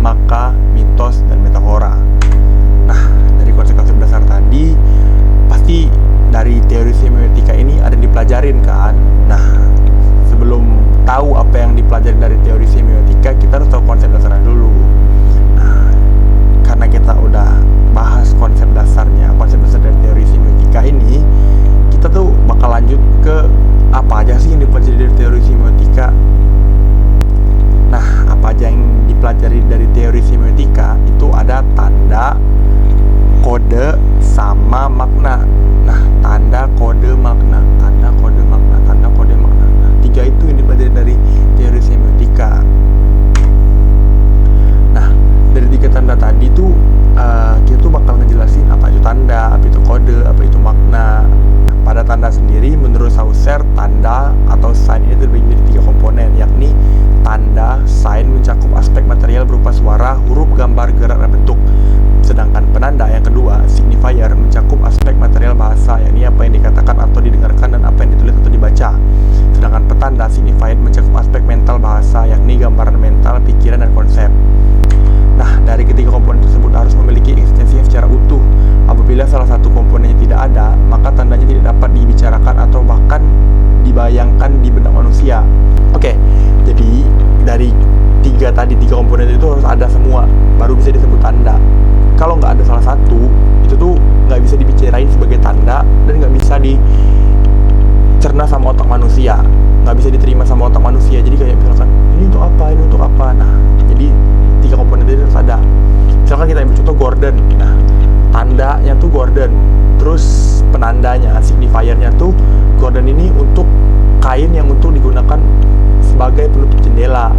maka mitos, dan metafora. Nah, dari konsep-konsep dasar tadi, pasti dari teori semiotika ini ada yang dipelajarin kan. Nah, sebelum tahu apa yang dipelajari dari teori semiotika, kita harus tahu konsep dasarnya dulu. Nah, karena kita udah bahas konsep dasar dari teori semiotika ini, kita tuh bakal lanjut ke apa aja sih yang dipelajari dari teori semiotika. Nah, apa aja yang dipelajari dari teori semiotika itu ada tanda, kode, sama makna. Nah, tanda, kode, makna. Tanda, kode, makna. Tanda, kode, makna. Nah, tiga itu yang dipelajari dari teori semiotika. Nah, dari tiga tanda tadi tuh kita tuh bakal ngejelasin apa itu tanda, apa itu kode, apa itu makna. Pada tanda sendiri, menurut Saussure, tanda atau sign ini terbagi menjadi tiga komponen, yakni tanda, sign mencakup aspek material berupa suara, huruf, gambar, gerak, dan bentuk. Sedangkan penanda yang kedua, signifier, mencakup aspek material bahasa, yakni apa yang dikatakan atau didengarkan dan apa yang ditulis atau dibaca. Sedangkan petanda, signified, mencakup aspek mental bahasa, yakni gambaran mental, pikiran, dan konsep. Nah, dari ketiga komponen tersebut harus memiliki eksistensi secara utuh. Apabila salah satu komponennya tidak ada, maka tandanya tidak dapat dibicarakan atau bahkan dibayangkan di benak manusia. Oke, jadi dari tiga komponen itu harus ada semua, baru bisa disebut tanda. Kalau nggak ada salah satu, itu tuh nggak bisa dibicarain sebagai tanda dan nggak bisa dicerna sama otak manusia, nggak bisa diterima sama otak manusia. Jadi kayak misalkan ini untuk apa, ini untuk apa. Nah, jadi tiga komponen itu harus ada. Misalkan kita ambil contoh Gordon. Nah, tandanya tuh Gordon, terus penandanya, signifiernya tuh Gordon ini untuk kain yang untuk digunakan sebagai penutup jendela.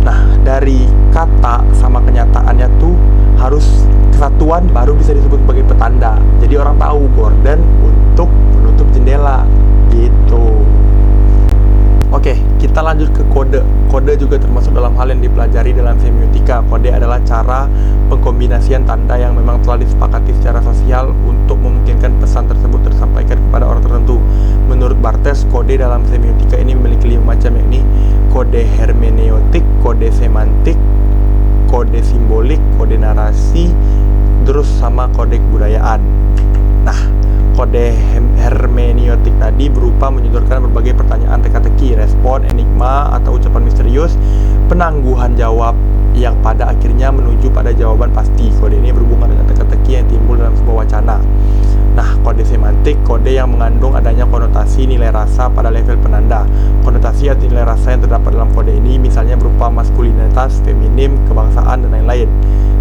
Nah, dari kata sama kenyataannya tuh harus kesatuan baru bisa disebut sebagai petanda. Jadi orang tahu Gordon untuk penutup jendela gitu. Oke, kita lanjut ke kode. Kode juga termasuk dalam hal yang dipelajari dalam semiotika. Kode adalah cara pengkombinasian tanda yang memang telah disepakati secara sosial untuk memungkinkan pesan tersebut tersampaikan kepada orang tertentu. Menurut Barthes, kode dalam semiotika ini memiliki 5 macam, yakni kode hermeneutik, kode semantik, kode simbolik, kode narasi, terus sama kode kebudayaan. Nah, kode hermeneutik tadi berupa menyodorkan berbagai pertanyaan teka-teki, respon, enigma atau ucapan misterius, penangguhan jawab yang pada akhirnya menuju pada jawaban pasti. Kode ini berhubungan dengan teka-teki yang timbul dalam sebuah wacana. Nah, kode semantik, kode yang mengandung adanya konotasi nilai rasa pada level penanda. Konotasi atau nilai rasa yang terdapat dalam kode ini misalnya berupa maskulinitas, feminim, kebangsaan, dan lain-lain.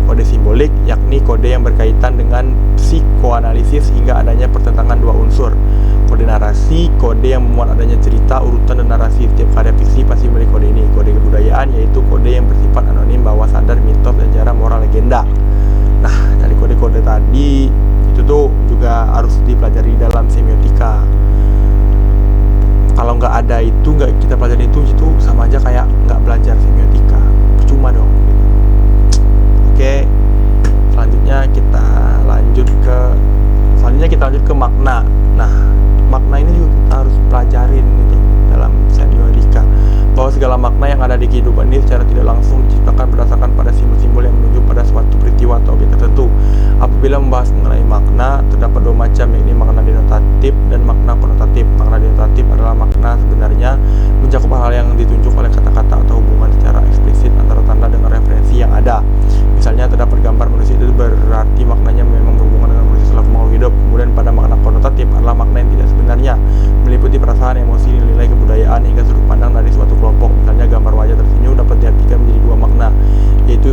Kode simbolik, yakni kode yang berkaitan dengan psikoanalisis hingga adanya pertentangan dua unsur. Kode narasi, kode yang memuat adanya cerita, urutan, dan narasi. Setiap karya fiksi pasti memiliki kode ini. Kode kebudayaan, yaitu kode yang bersifat anonim, bawah sadar, mitos, dan sejarah moral legenda. Nah, dari kode-kode tadi itu tuh juga harus dipelajari dalam semiotika. Kalau nggak ada itu, nggak kita pelajari itu sama aja kayak nggak belajar semiotika, percuma dong. Oke, selanjutnya kita lanjut ke makna. Nah, makna ini juga kita harus pelajarin gitu dalam semiotika, bahwa segala makna yang ada di kehidupan ini secara tidak langsung diciptakan berdasarkan pada simbol-simbol yang menunjuk pada suatu peristiwa atau objek tertentu. Apabila membahas mengenai makna, terdapat dua macam, yakni makna denotatif dan makna konotatif. Makna denotatif adalah makna sebenarnya mencakup hal yang ditunjuk oleh kata-kata atau hubungan secara eksplisit antara tanda dengan referensi yang ada. Misalnya terdapat gambar manusia, itu berarti maknanya memang berhubungan dengan manusia selaku makhluk hidup. Kemudian pada makna konotatif adalah makna yang tidak sebenarnya, meliputi perasaan, emosi, nilai kebudayaan hingga sudut pandang dari suatu kelompok. Misalnya gambar wajah tersenyum dapat diartikan menjadi dua makna, yaitu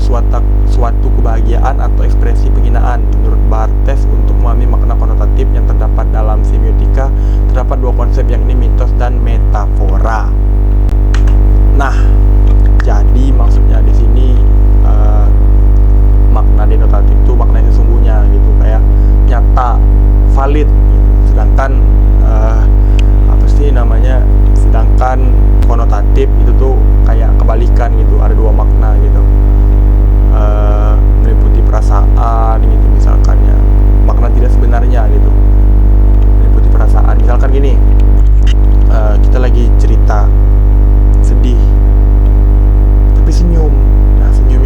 suatu kebahagiaan atau ekspresi penghinaan. Menurut Barthes, untuk memahami makna konotatif yang terdapat dalam semiotika, terdapat dua konsep, yakni mitos dan metafora. Nah, jadi maksudnya di sini makna denotatif itu makna yang sesungguhnya gitu, kayak nyata, valid gitu. Sedangkan sedangkan konotatif itu tuh kayak kebalikan gitu, ada dua makna gitu, meliputi perasaan gitu, misalkan ya makna tidak sebenarnya gitu, meliputi perasaan. Misalkan gini, kita lagi cerita sedih tapi senyum. Nah, senyum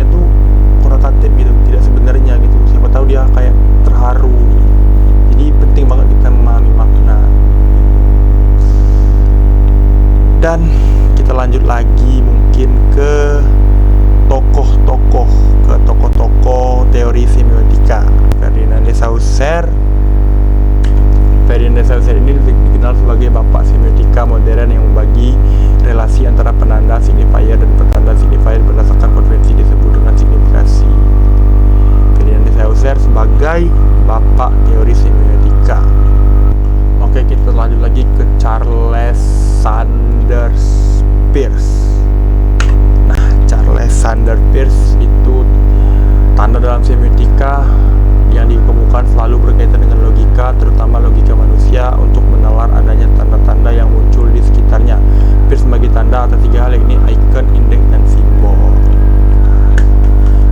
kata atas 3 hal, ini icon, indeks, dan simbol.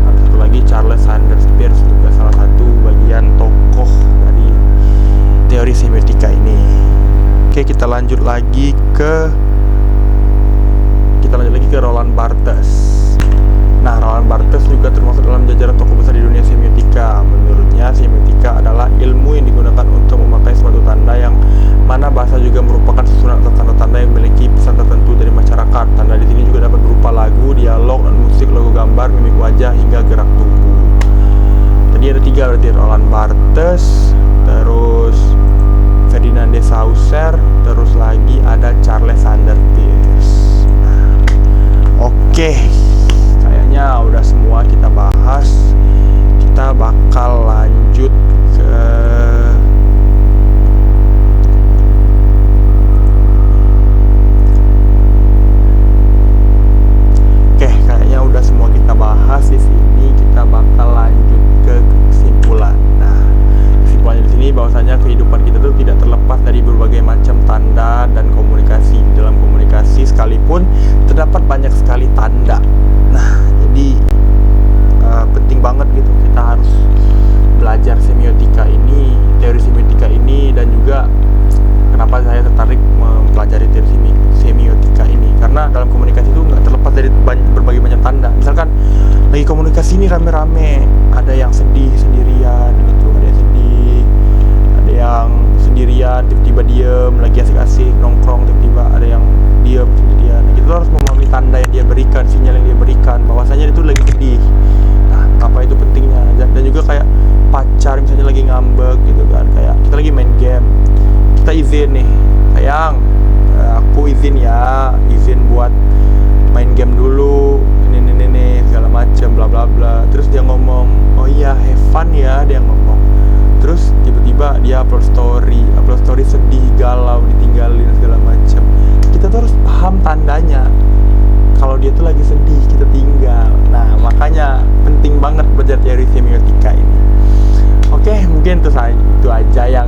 Ada satu lagi, Charles Sanders Peirce, juga salah satu bagian tokoh dari teori semiotika ini. Oke, kita lanjut lagi ke Roland Barthes. Nah, Roland Barthes juga termasuk dalam jajaran tokoh besar di dunia semiotika. Menurutnya, semiotika adalah ilmu yang digunakan untuk memakai suatu tanda yang mana bahasa juga merupakan susunan atau tanda-tanda yang memiliki pesan tertentu dari masyarakat. Tanda di sini juga dapat berupa lagu, dialog, dan musik, logo gambar, mimik wajah, hingga gerak tubuh. Tadi ada 3 berarti, Roland Barthes, terus Ferdinand de Saussure, terus lagi ada Charles Sanders Peirce. Oke, kayaknya udah semua kita bahas. Kita bakal lanjut ke kayaknya udah semua kita bahas di sini. Kita bakal lanjut ke kesimpulan. Nah, kesimpulannya di sini bahwasanya kehidupan kita tuh tidak terlepas dari berbagai macam tanda dan komunikasi. Dalam komunikasi sekalipun terdapat banyak sekali tanda. Nah, jadi penting banget gitu kita harus belajar semiotika ini, teori semiotika ini, dan juga kenapa saya tertarik mempelajari teori semiotika ini, karena dalam komunikasi itu nggak terlepas dari berbagai macam tanda. Misalkan lagi komunikasi ini rame-rame, ada yang sedih sendirian gitu, ada yang sedih, ada yang sendirian tiba-tiba diem, lagi asik-asik nongkrong tiba-tiba ada yang diem sendirian. Nah, kita harus memahami tanda yang dia berikan, sinyal yang dia berikan bahwasanya itu lagi sedih. Nah, apa itu pentingnya? Dan juga kayak pacar misalnya lagi ngambek gitu kan, kayak kita lagi main game, kita izin nih, sayang, aku izin buat main game dulu, ini segala macem bla bla bla. Terus dia ngomong, oh iya have fun ya, dia ngomong. Terus tiba-tiba dia upload story sedih, galau, ditinggalin segala macem. Kita tuh harus paham tandanya. Kalau dia tuh lagi sedih, kita tinggal. Nah, makanya penting banget belajar teori semiotika ini. Oke, mungkin itu aja yang